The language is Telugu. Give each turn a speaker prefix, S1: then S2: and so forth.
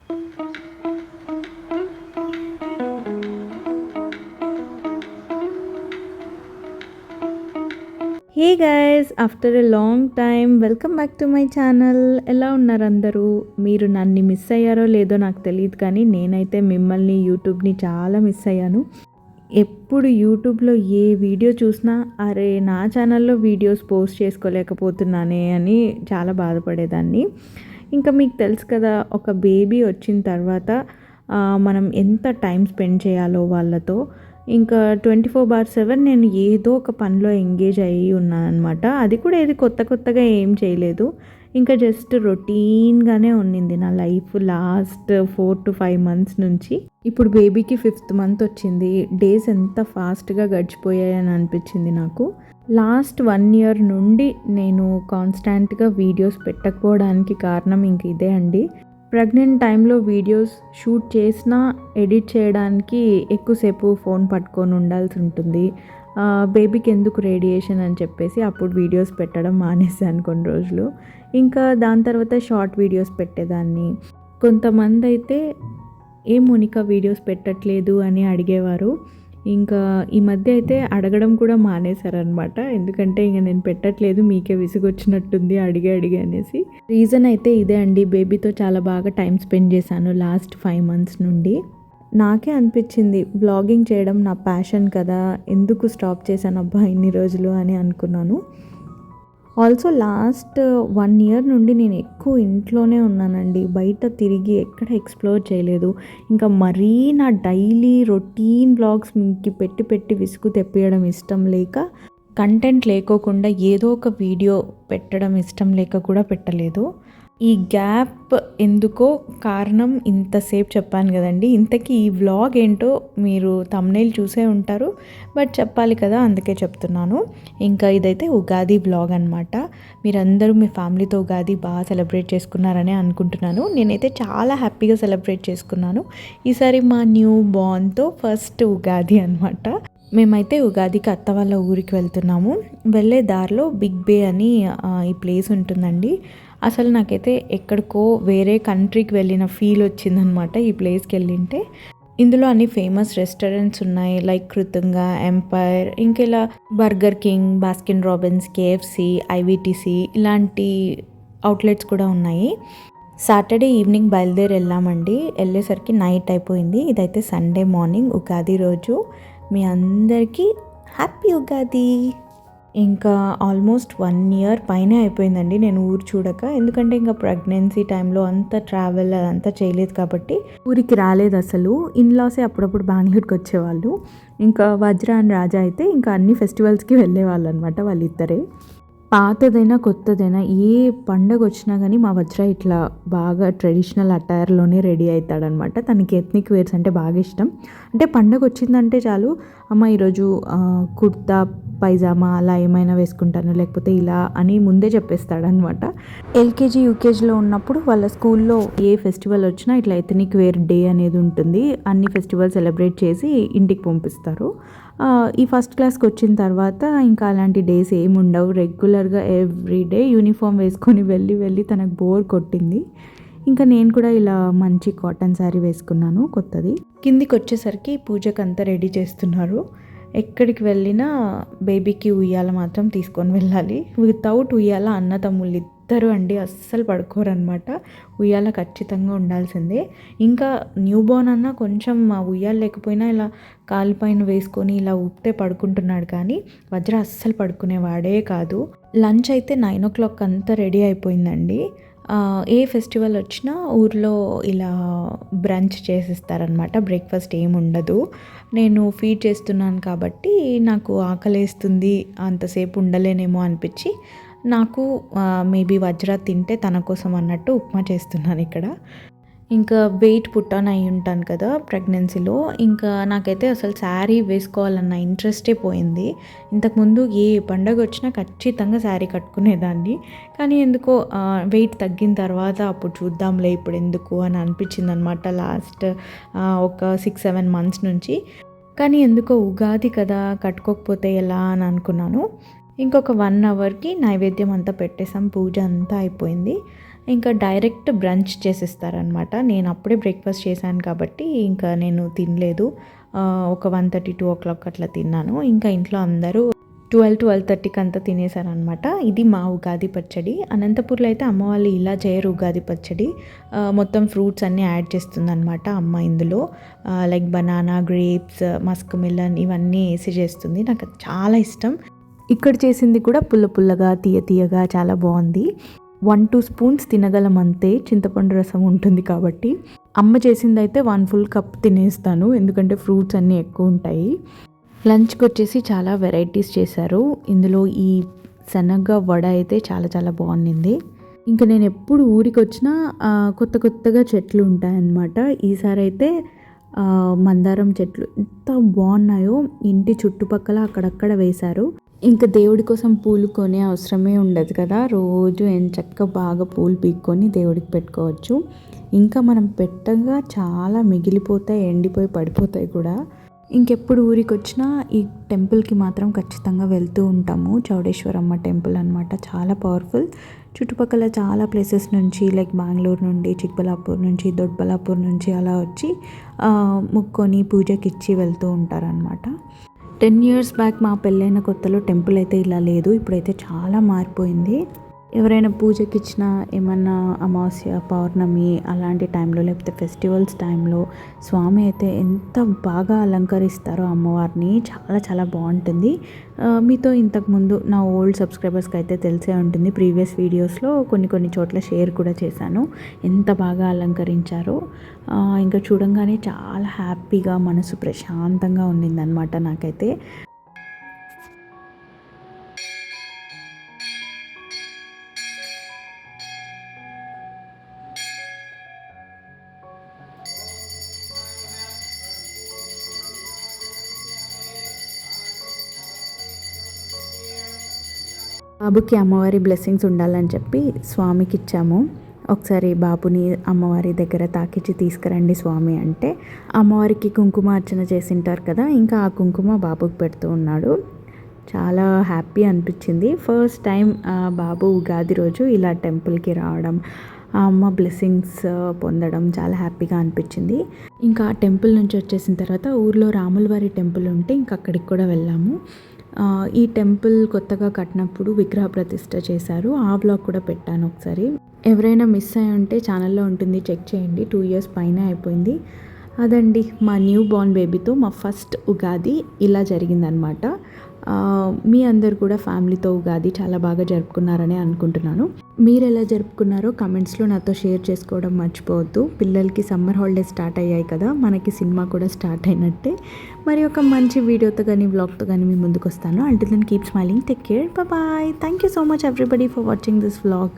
S1: Hey guys, after a long time welcome back to my channel. ఎలా ఉన్నారు అందరూ? మీరు నన్ను మిస్ అయ్యారో లేదో నాకు తెలియదు, కానీ నేనైతే మిమ్మల్ని యూట్యూబ్ని చాలా మిస్ అయ్యాను. ఎప్పుడు యూట్యూబ్లో ఏ వీడియో చూసినా అరే నా ఛానల్లో వీడియోస్ పోస్ట్ చేసుకోలేకపోతున్నానే అని చాలా బాధపడేదాన్ని. ఇంకా మీకు తెలుసు కదా, ఒక బేబీ వచ్చిన తర్వాత మనం ఎంత టైం స్పెండ్ చేయాలో వాళ్ళతో. ఇంకా 24/7 నేను ఏదో ఒక పనిలో ఎంగేజ్ అయ్యి ఉన్నాను అనమాట. అది కూడా ఏది కొత్తగా ఏం చేయలేదు. ఇంకా జస్ట్ రొటీన్గానే ఉన్నింది నా లైఫ్ లాస్ట్ 4 to 5 months నుంచి. ఇప్పుడు బేబీకి 5th month వచ్చింది. డేస్ ఎంత ఫాస్ట్గా గడిచిపోయాయని అనిపించింది నాకు. లాస్ట్ 1 year నుండి నేను కాన్స్టాంట్గా వీడియోస్ పెట్టకపోవడానికి కారణం ఇంక ఇదే అండి. ప్రెగ్నెంట్ టైంలో వీడియోస్ షూట్ చేసినా ఎడిట్ చేయడానికి ఎక్కువసేపు ఫోన్ పట్టుకొని ఉండాల్సి ఉంటుంది. బేబీకి ఎందుకు రేడియేషన్ అని చెప్పేసి అప్పుడు వీడియోస్ పెట్టడం మానేసాను కొన్ని రోజులు. ఇంకా దాని తర్వాత షార్ట్ వీడియోస్ పెట్టేదాన్ని. కొంతమంది అయితే ఏం మోనికా వీడియోస్ పెట్టట్లేదు అని అడిగేవారు. ఇంకా ఈ మధ్య అయితే అడగడం కూడా మానేశారనమాట. ఎందుకంటే ఇంక నేను పెట్టట్లేదు, మీకే విసుగొచ్చినట్టుంది అడిగి అనేసి. రీజన్ అయితే ఇదే అండి, బేబీతో చాలా బాగా టైం స్పెండ్ చేశాను లాస్ట్ 5 months నుండి. నాకే అనిపించింది వ్లాగింగ్ చేయడం నా ప్యాషన్ కదా, ఎందుకు స్టాప్ చేశాను అబ్బా ఇన్ని రోజులు అని అనుకున్నాను. ఆల్సో లాస్ట్ 1 year నుండి నేను ఎక్కువ ఇంట్లోనే ఉన్నానండి. బయట తిరిగి ఎక్కడ ఎక్స్ప్లోర్ చేయలేదు. ఇంకా మరీ నా డైలీ రొటీన్ బ్లాగ్స్ మీకు పెట్టి విసుగు తెప్పియడం ఇష్టం లేక, కంటెంట్ లేకోకుండా ఏదో ఒక వీడియో పెట్టడం ఇష్టం లేక కూడా పెట్టలేదు. ఈ గ్యాప్ ఎందుకో కారణం ఇంతసేపు చెప్పాను కదండి. ఇంతకీ ఈ వ్లాగ్ ఏంటో మీరు థంబ్నెయిల్ చూసే ఉంటారు, బట్ చెప్పాలి కదా అందుకే చెప్తున్నాను. ఇంకా ఇదైతే ఉగాది వ్లాగ్ అనమాట. మీరందరూ మీ ఫ్యామిలీతో ఉగాది బాగా సెలబ్రేట్ చేసుకున్నారని అనుకుంటున్నాను. నేనైతే చాలా హ్యాపీగా సెలబ్రేట్ చేసుకున్నాను. ఈసారి మా న్యూ బార్న్తో ఫస్ట్ ఉగాది అనమాట. మేమైతే ఉగాదికి అత్త వాళ్ళ ఊరికి వెళ్తున్నాము. వెళ్ళే దారిలో బిగ్ బే అని ఈ ప్లేస్ ఉంటుందండి. అసలు నాకైతే ఎక్కడికో వేరే కంట్రీకి వెళ్ళిన ఫీల్ వచ్చిందనమాట ఈ ప్లేస్కి వెళ్ళింటే. ఇందులో అన్ని ఫేమస్ రెస్టారెంట్స్ ఉన్నాయి, లైక్ కృతుంగ, ఎంపైర్, ఇంకా ఇలా Burger King, Baskin Robbins, KFC, IVTC ఇలాంటి అవుట్లెట్స్ కూడా ఉన్నాయి. సాటర్డే ఈవినింగ్ బయలుదేరి వెళ్ళామండి. వెళ్ళేసరికి నైట్ అయిపోయింది. ఇదైతే సండే మార్నింగ్ ఉగాది రోజు. మీ అందరికీ హ్యాపీ ఉగాది. ఇంకా ఆల్మోస్ట్ 1 year పైనే అయిపోయిందండి నేను ఊరు చూడక. ఎందుకంటే ఇంకా ప్రెగ్నెన్సీ టైంలో అంత ట్రావెల్ అదంతా చేయలేదు కాబట్టి ఊరికి రాలేదు అసలు. ఇన్లాసే అప్పుడప్పుడు బెంగళూరుకి వచ్చేవాళ్ళు. ఇంకా వజ్ర అండ్ రాజా అయితే ఇంకా అన్ని ఫెస్టివల్స్కి వెళ్ళేవాళ్ళు అనమాట వాళ్ళిద్దరే. పాతదైనా కొత్తదైనా ఏ పండగ వచ్చినా కానీ మా వజ్ర ఇట్లా బాగా ట్రెడిషనల్ అటైర్లోనే రెడీ అవుతాడనమాట. తనకి ఎథ్నిక్ వేర్స్ అంటే బాగా ఇష్టం. అంటే పండగ వచ్చిందంటే చాలు, అమ్మ ఈరోజు కుర్తా పైజామా అలా ఏమైనా వేసుకుంటాను, లేకపోతే ఇలా అని ముందే చెప్పేస్తాడనమాట. LKG UKGలో ఉన్నప్పుడు వాళ్ళ స్కూల్లో ఏ ఫెస్టివల్ వచ్చినా ఇట్లా ఎథ్నిక్ వేర్ డే అనేది ఉంటుంది. అన్ని ఫెస్టివల్ సెలబ్రేట్ చేసి ఇంటికి పంపిస్తారు. ఈ ఫస్ట్ క్లాస్కి వచ్చిన తర్వాత ఇంకా అలాంటి డేస్ ఏమి ఉండవు. రెగ్యులర్గా ఎవ్రీడే యూనిఫామ్ వేసుకొని వెళ్ళి తనకు బోర్ కొట్టింది. ఇంకా నేను కూడా ఇలా మంచి కాటన్ శారీ వేసుకున్నాను కొత్తది. కిందికి వచ్చేసరికి పూజకు అంతా రెడీ చేస్తున్నారు. ఎక్కడికి వెళ్ళినా బేబీకి ఉయ్యాల మాత్రం తీసుకొని వెళ్ళాలి. వితౌట్ ఉయ్యాల అన్న తమ్ముళ్ళు ఇద్దరు అండి అస్సలు పడుకోరనమాట. ఉయ్యాల ఖచ్చితంగా ఉండాల్సిందే. ఇంకా న్యూ బోర్న్ అన్న కొంచెం ఉయ్యాల లేకపోయినా ఇలా కాలిపైన వేసుకొని ఇలా ఊపితే పడుకుంటున్నాడు, కానీ వజ్ర అస్సలు పడుకునేవాడే కాదు. లంచ్ అయితే 9 o'clock అంతా రెడీ అయిపోయిందండి. ఏ ఫెస్టివల్ వచ్చినా ఊర్లో ఇలా బ్రంచ్ చేసిస్తారనమాట. బ్రేక్ఫాస్ట్ ఏమి ఉండదు. నేను ఫీడ్ చేస్తున్నాను కాబట్టి నాకు ఆకలేస్తుంది, అంతసేపు ఉండలేనేమో అనిపించి నాకు మేబీ వజ్ర తింటే తన కోసం అన్నట్టు ఉప్మా చేస్తున్నాను ఇక్కడ. ఇంకా వెయిట్ పుట్టాన్ అయి ఉంటాను కదా ప్రెగ్నెన్సీలో. ఇంకా నాకైతే అసలు శారీ వేసుకోవాలన్న ఇంట్రెస్టే పోయింది. ఇంతకుముందు ఏ పండగ వచ్చినా ఖచ్చితంగా శారీ కట్టుకునేదాన్ని, కానీ ఎందుకో వెయిట్ తగ్గిన తర్వాత అప్పుడు చూద్దాంలే ఇప్పుడు ఎందుకు అని అనిపించింది అనమాట లాస్ట్ ఒక 6-7 months నుంచి. కానీ ఎందుకో ఉగాది కదా కట్టుకోకపోతే ఎలా అని అనుకున్నాను. ఇంకొక 1 hourకి నైవేద్యం అంతా పెట్టేసాం, పూజ అంతా అయిపోయింది. ఇంకా డైరెక్ట్ బ్రంచ్ చేసేస్తారనమాట. నేను అప్పుడే బ్రేక్ఫాస్ట్ చేశాను కాబట్టి ఇంకా నేను తినలేదు. ఒక 1:30-2 అట్లా తిన్నాను. ఇంకా ఇంట్లో అందరూ 12-12:30కి అంతా తినేసారనమాట. ఇది మా ఉగాది పచ్చడి. అనంతపూర్లో అయితే అమ్మ వాళ్ళు ఇలా చేయరు ఉగాది పచ్చడి. మొత్తం ఫ్రూట్స్ అన్నీ యాడ్ చేస్తుందనమాట అమ్మ ఇందులో. Like banana, grapes, Musk melon ఇవన్నీ వేసి చేస్తుంది. నాకు చాలా ఇష్టం. ఇక్కడ చేసింది కూడా పుల్ల పుల్లగా, తీయ తీయగా చాలా బాగుంది. 1-2 స్పూన్స్ తినగలం అంతే, చింతపండు రసం ఉంటుంది కాబట్టి. అమ్మ చేసింది అయితే 1 ఫుల్ కప్ తినేస్తాను, ఎందుకంటే ఫ్రూట్స్ అన్నీ ఎక్కువ ఉంటాయి. లంచ్కి వచ్చేసి చాలా వెరైటీస్ చేశారు. ఇందులో ఈ శనగ వడ అయితే చాలా చాలా బాగుండింది. ఇంకా నేను ఎప్పుడు ఊరికి వచ్చినా కొత్త కొత్తగా చెట్లు ఉంటాయన్నమాట. ఈసారి అయితే మందారం చెట్లు ఎంత బాగున్నాయో, ఇంటి చుట్టుపక్కల అక్కడక్కడ వేశారు. ఇంకా దేవుడి కోసం పూలు కొనే అవసరమే ఉండదు కదా, రోజు ఎంచక్కా బాగా పూలు పీక్కొని దేవుడికి పెట్టుకోవచ్చు. ఇంకా మనం పెట్టగా చాలా మిగిలిపోతాయి, ఎండిపోయి పడిపోతాయి కూడా. ఇంకెప్పుడు ఊరికి వచ్చినా ఈ టెంపుల్కి మాత్రం ఖచ్చితంగా వెళ్తూ ఉంటాము. చౌడేశ్వరమ్మ టెంపుల్ అనమాట, చాలా పవర్ఫుల్. చుట్టుపక్కల చాలా ప్లేసెస్ నుంచి, లైక్ బెంగళూరు నుండి, చిక్బల్లాపూర్ నుంచి, దొడ్బల్లాపూర్ నుంచి అలా వచ్చి ముక్కొని పూజకి ఇచ్చి వెళ్తూ ఉంటారనమాట. 10 years బ్యాక్ మా పెళ్ళైన కొత్తలో టెంపుల్ అయితే ఇలా లేదు, ఇప్పుడైతే చాలా మారిపోయింది. ఎవరైనా పూజకి ఇచ్చిన, ఏమన్నా అమావాస్య, పౌర్ణమి అలాంటి టైంలో, లేకపోతే ఫెస్టివల్స్ టైంలో స్వామి అయితే ఎంత బాగా అలంకరిస్తారో అమ్మవారిని, చాలా చాలా బాగుంటుంది. మీతో ఇంతకుముందు నా ఓల్డ్ సబ్స్క్రైబర్స్కి అయితే తెలిసే ఉంటుంది, ప్రీవియస్ వీడియోస్లో కొన్ని చోట్ల షేర్ కూడా చేశాను ఎంత బాగా అలంకరించారో. ఇంకా చూడంగానే చాలా హ్యాపీగా, మనసు ప్రశాంతంగా ఉండిందనమాట నాకైతే. బాబుకి అమ్మవారి బ్లెస్సింగ్స్ ఉండాలని చెప్పి స్వామికి ఇచ్చాము. ఒకసారి బాబుని అమ్మవారి దగ్గర తాకిచ్చి తీసుకురండి స్వామి అంటే, అమ్మవారికి కుంకుమార్చన చేసింటారు కదా, ఇంకా ఆ కుంకుమ బాబుకి పెడుతూ ఉన్నాడు. చాలా హ్యాపీ అనిపించింది. ఫస్ట్ టైం బాబు ఉగాది రోజు ఇలా టెంపుల్కి రావడం, ఆ అమ్మ బ్లెస్సింగ్స్ పొందడం చాలా హ్యాపీగా అనిపించింది. ఇంకా ఆ టెంపుల్ నుంచి వచ్చేసిన తర్వాత ఊర్లో రాములవారి టెంపుల్ ఉంటే ఇంకా అక్కడికి కూడా వెళ్ళాము. ఈ టెంపుల్ కొత్తగా కట్టినప్పుడు విగ్రహ ప్రతిష్ఠ చేశారు, ఆ బ్లాగ్ కూడా పెట్టాను ఒకసారి. ఎవరైనా మిస్ అయి ఉంటే ఛానల్లో ఉంటుంది, చెక్ చేయండి. 2 years పైన అయిపోయింది. అదండి మా న్యూ బోర్న్ బేబీతో మా ఫస్ట్ ఉగాది ఇలా జరిగిందనమాట. మీ అందరు కూడా ఫ్యామిలీతో ఉగాది చాలా బాగా జరుపుకున్నారని అనుకుంటున్నాను. మీరు ఎలా జరుపుకున్నారో కమెంట్స్లో నాతో షేర్ చేసుకోవడం మర్చిపోవద్దు. పిల్లలకి సమ్మర్ హాలిడేస్ స్టార్ట్ అయ్యాయి కదా, మనకి సినిమా కూడా స్టార్ట్ అయినట్టే. మరి ఒక మంచి వీడియోతో కానీ వ్లాగ్తో కానీ మీ ముందుకు వస్తాను. Until then keep smiling, take care, bye. Thank you so much everybody for watching this vlog.